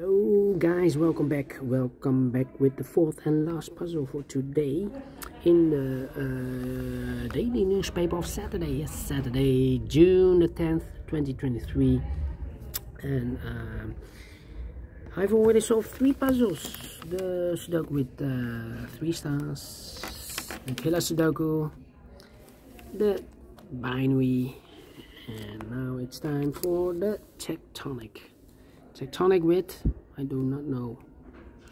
Hello guys, welcome back with the fourth and last puzzle for today in the daily newspaper of Saturday. Yes, Saturday, June the 10th 2023, and I've already solved 3 puzzles. The Sudoku with 3 stars, the Killer Sudoku, the binary, and now it's time for the Tectonic with, I do not know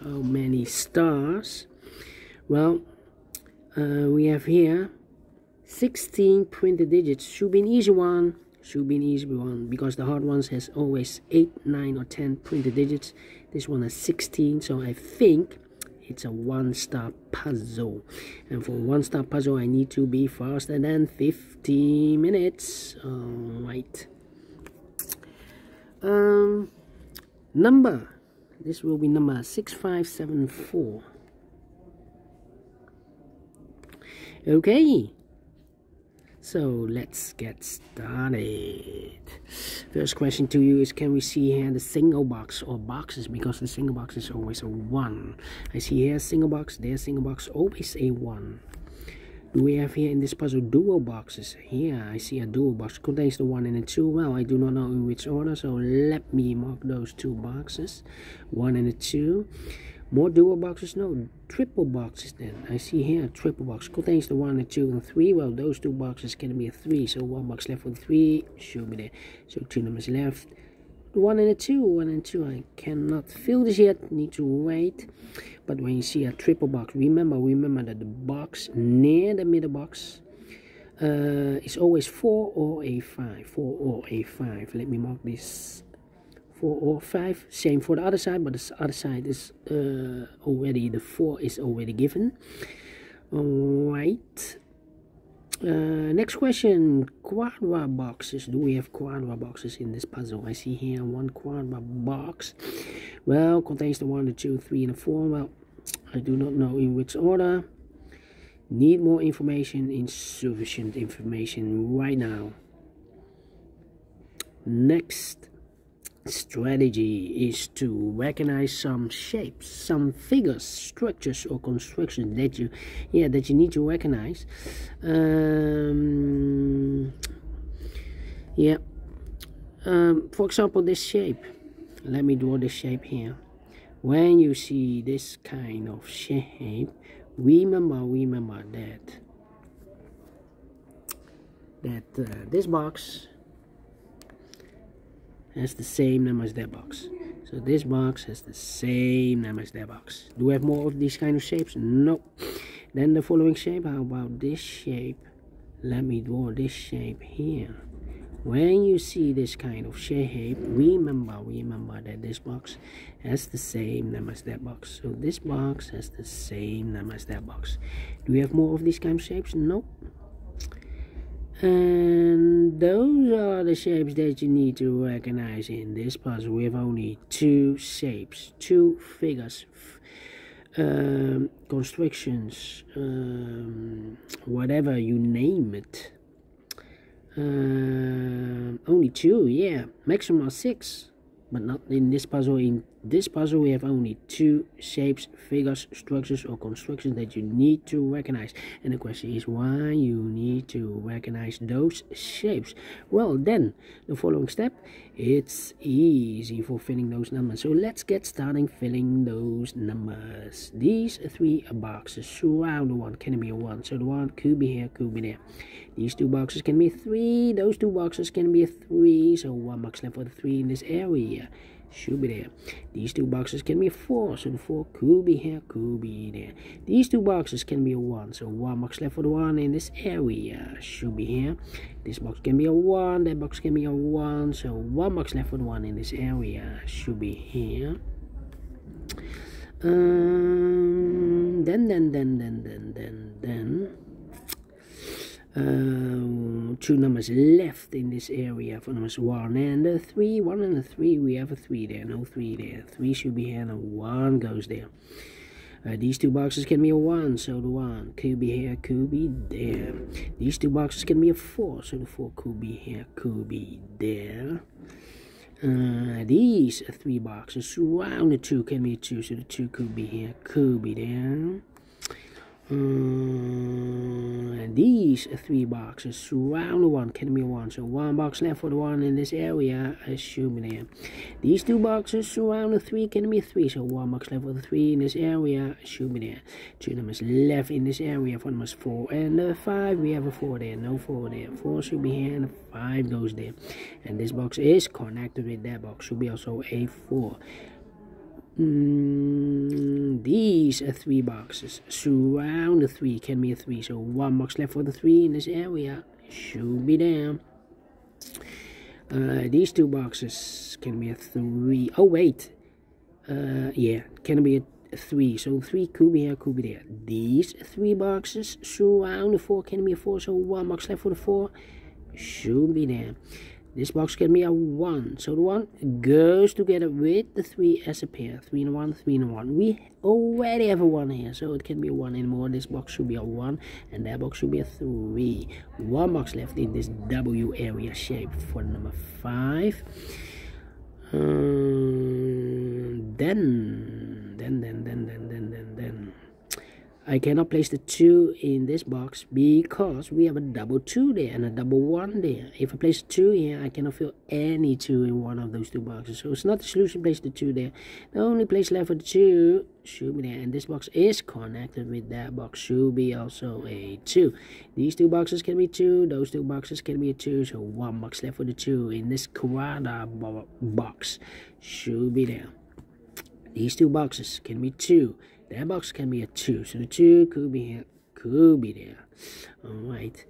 how many stars. Well, we have here 16 printed digits. Should be an easy one, because the hard ones has always 8, 9 or 10 printed digits. This one has 16, so I think it's a 1-star puzzle, and for a 1-star puzzle I need to be faster than 50 minutes. Alright, number, this will be number 6574. Okay, so let's get started. First question to you is, can we see here the single box or boxes? Because the single box is always a 1. I see here single box, there's single box, always a 1. Do we have here in this puzzle dual boxes? Here I see a dual box, contains the 1 and the 2. Well, I do not know in which order, so let me mark those 2 boxes, 1 and the 2. More dual boxes? No, triple boxes then. I see here a triple box, contains the 1 and 2 and 3. Well, those 2 boxes can be a 3, so 1 box left for the 3 should be there. So 2 numbers left. 1 and a 2, 1 and 2. I cannot fill this yet, need to wait. But when you see a triple box, remember that the box near the middle box is always 4 or a 5. 4 or a 5. Let me mark this. 4 or 5. Same for the other side, but the other side is already, the 4 is already given. Alright. Next question, quadra boxes. Do we have quadra boxes in this puzzle? I see here 1 quadra box. Well, contains the 1, the 2, 3 and the 4. Well, I do not know in which order. Need more information, insufficient information right now. Next strategy is to recognize some shapes, some figures, structures or constructions that you need to recognize. For example, this shape. Let me draw this shape here. When you see this kind of shape, remember that this box has the same number as that box. So this box has the same number as that box. Do we have more of these kind of shapes? No. Then the following shape. How about this shape? Let me draw this shape here. When you see this kind of shape, remember that this box has the same number as that box. So this box has the same number as that box. Do we have more of these kind of shapes? No. And those are the shapes that you need to recognize in this puzzle. We have only 2 shapes, 2 figures, constructions, whatever you name it. Only 2, yeah, maximum 6, but not in this puzzle. In this puzzle we have only 2 shapes, figures, structures or constructions that you need to recognize. And the question is why you need to recognize those shapes. Well, then the following step, it's easy for filling those numbers. So let's get started filling those numbers. These 3 boxes surround the 1, can be a 1, so the 1 could be here, could be there. These 2 boxes can be a 3, those 2 boxes can be a 3, so 1 box left for the 3 in this area, should be there. These 2 boxes can be a 4, so the 4 could be here, could be there. These 2 boxes can be a 1, so 1 box left for the 1 in this area, should be here. This box can be a 1, that box can be a 1, so 1 box left for the 1 in this area, should be here. Then 2 numbers left in this area for numbers 1 and 3. 1 and 3, we have a 3 there, no 3 there. 3 should be here, and 1 goes there. These 2 boxes can be a 1, so the 1 could be here, could be there. These 2 boxes can be a 4, so the 4 could be here, could be there. These 3 boxes surround the 2 can be a 2, so the 2 could be here, could be there. These 3 boxes surround the 1 can be a 1, so 1 box left for the 1 in this area, assuming there. These 2 boxes surround the 3 can be a 3, so 1 box left for the 3 in this area, assuming there. 2 numbers left in this area for numbers 4 and 5, we have a 4 there, no 4 there, 4 should be here and 5 goes there, and this box is connected with that box, should be also a 4. These 3 boxes surround the 3 can be a 3, so 1 box left for the 3 in this area, should be there. These 2 boxes can be a 3, oh wait, yeah, can be a 3, so 3 could be here, could be there. These 3 boxes surround the 4 can be a 4, so 1 box left for the 4, should be there. This box can be a 1, so the 1 goes together with the 3 as a pair. 3 and 1, 3 and 1. We already have a 1 here, so it can be a 1 anymore. This box should be a 1, and that box should be a 3. 1 box left in this W area shape for number 5. Then I cannot place the 2 in this box because we have a double 2 there and a double 1 there. If I place a 2 here, I cannot fill any 2 in one of those 2 boxes. So it's not the solution to place the 2 there. The only place left for the 2 should be there. And this box is connected with that box. Should be also a 2. These 2 boxes can be 2. Those 2 boxes can be a 2. So 1 box left for the 2 in this quadra box. Should be there. These 2 boxes can be 2. That box can be a 2, so the 2 could be here, could be there. Alright.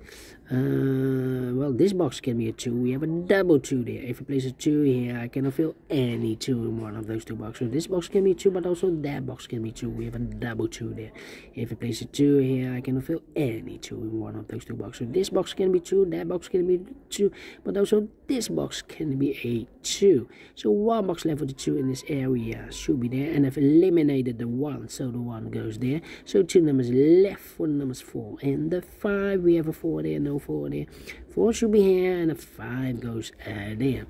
Well, this box can be a 2. We have a double 2 there. If I place a 2 here, I cannot fill any 2 in one of those 2 boxes. So this box can be 2, but also that box can be 2. We have a double 2 there. If I place a 2 here, I cannot fill any 2 in one of those 2 boxes. So this box can be 2, that box can be 2, but also this box can be a 2. So 1 box left for the 2 in this area should be there, and I've eliminated the 1, so the 1 goes there. So 2 numbers left for the numbers 4 and the 5. We have a 4 there, no 4 there. 4 should be here, and a 5 goes there.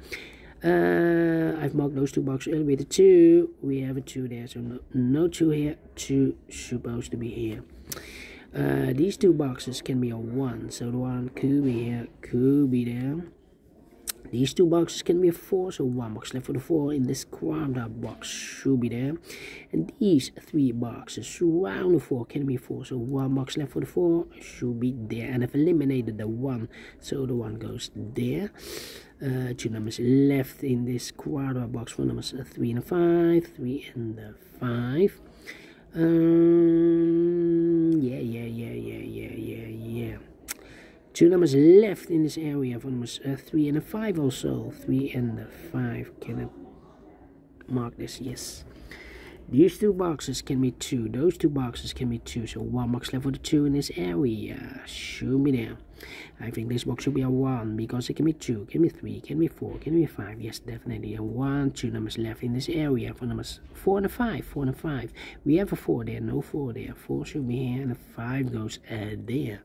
I've marked those 2 boxes earlier with a 2. We have a 2 there, so no 2 here. 2 supposed to be here. These 2 boxes can be a 1, so the 1 could be here, could be there. These 2 boxes can be a 4, so 1 box left for the 4 in this quadra box should be there. And these 3 boxes surround the 4 can be 4, so 1 box left for the 4 should be there. And I've eliminated the 1, so the 1 goes there. 2 numbers left in this quadra box for numbers 3 and 5, 3 and 5. Yeah. 2 numbers left in this area for numbers 3 and 5 also. 3 and 5. Can I mark this? Yes. These 2 boxes can be 2. Those 2 boxes can be 2. So 1 box left for the 2 in this area. Should be there. I think this box should be a 1 because it can be 2, can be 3, can be 4, can be 5. Yes, definitely a 1. 2 numbers left in this area for numbers 4 and 5. 4 and 5. We have a 4 there, no 4 there. 4 should be here, and a 5 goes there.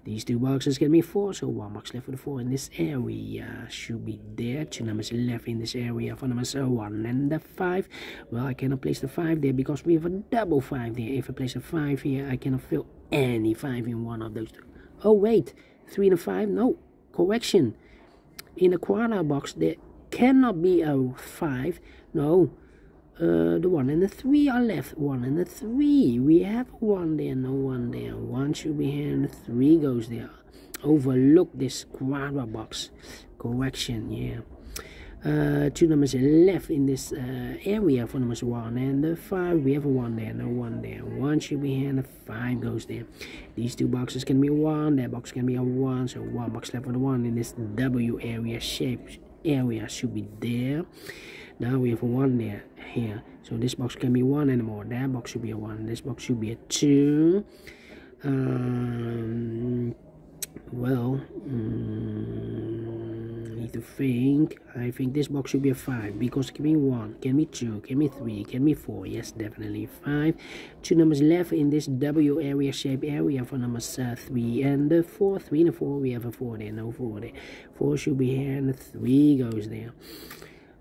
These 2 boxes can be 4, so 1 box left for the 4 in this area should be there. 2 numbers left in this area for numbers 1 and 5. Well, I cannot place the 5 there because we have a double 5 there. If I place a 5 here, I cannot fill any 5 in one of those 2. Oh, wait. 3 and 5? No, correction. In the quadra box, there cannot be a 5. No, the 1 and the 3 are left. 1 and the 3. We have 1 there, no 1 there. 1 should be here, and the 3 goes there. Overlook this quadra box. Correction, yeah. 2 numbers left in this area for numbers 1 and 5. We have a 1 there, no 1 there. 1 should be here, and a 5 goes there. These 2 boxes can be 1, that box can be a 1, so 1 box left for the 1 in this W area shape area should be there. Now we have a 1 there, here. So this box can be 1 anymore. That box should be a 1. This box should be a 2. Well, need to think. I think this box should be a 5 because it can be 1, can be 2, can be 3, can be 4. Yes, definitely 5. 2 numbers left in this W area shape area for numbers 3 and 4. 3 and 4. We have a 4 there, no 4 there. 4 should be here, and the 3 goes there.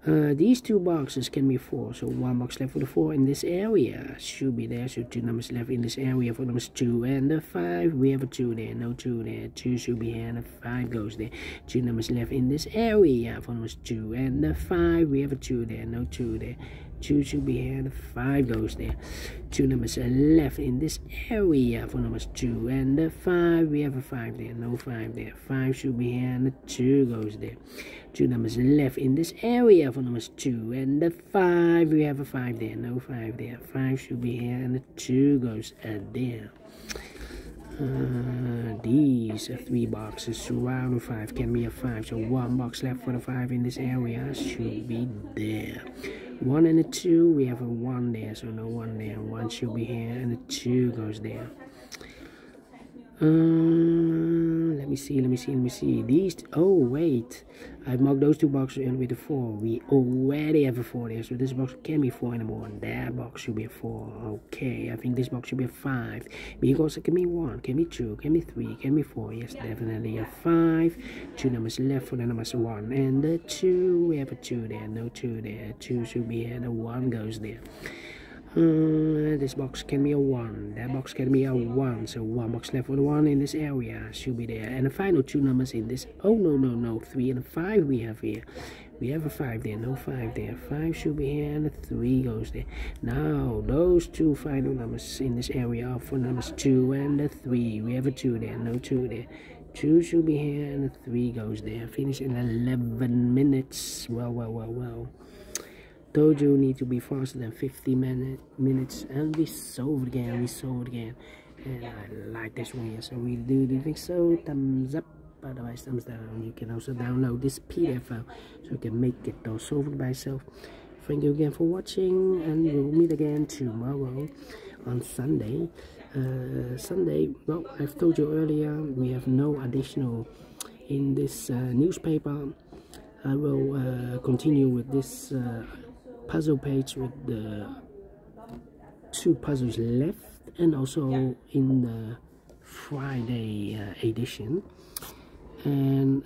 These two boxes can be 4, so 1 box left for the 4 in this area should be there, so 2 numbers left in this area for numbers 2 and the 5. We have a 2 there, no 2 there, 2 should be here and the 5 goes there. 2 numbers left in this area for numbers 2 and the 5. We have a 2 there, no 2 there, 2 should be here and the 5 goes there. 2 numbers left in this area for numbers 2 and the 5. We have a 5 there, no 5 there, 5 should be here and the 2 goes there. 2 numbers left in this area for numbers 2 and the 5. We have a 5 there, no 5 there, 5 should be here and the 2 goes there. These 3 boxes surrounding 5 can be a 5, so 1 box left for the 5 in this area should be there. 1 and a 2, we have a 1 there, so no 1 there, 1 should be here and the 2 goes there. Let me see. These, oh wait, I marked those 2 boxes in with a 4. We already have a 4 there, so this box can't be 4 anymore. That box should be a 4. Okay, I think this box should be a 5, because it can be 1, can be 2, can be 3, can be 4. Yes, definitely a 5. 2 numbers left for the numbers 1 and the 2. We have a 2 there, no 2 there, 2 should be here, the 1 goes there. This box can be a 1, that box can be a 1, so 1 box left for the 1 in this area should be there, and the final 2 numbers in this, oh no, 3 and a 5 we have here. We have a 5 there, no 5 there, 5 should be here and the 3 goes there. Now those 2 final numbers in this area are for numbers 2 and the 3. We have a 2 there, no 2 there, 2 should be here and the 3 goes there. Finish in 11 minutes. Well. Told you need to be faster than 50 minutes, and we solved again, and I like this one here, so we do think so. Thumbs up, otherwise thumbs down. You can also download this PDF file so you can make it all solved by yourself. Thank you again for watching, and we'll meet again tomorrow on Sunday. Well, I've told you earlier, we have no additional in this newspaper. I will continue with this puzzle page with the 2 puzzles left, and also in the Friday edition, and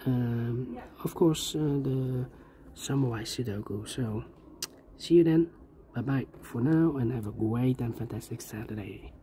of course the Samurai Sudoku. So see you then, bye bye for now, and have a great and fantastic Saturday.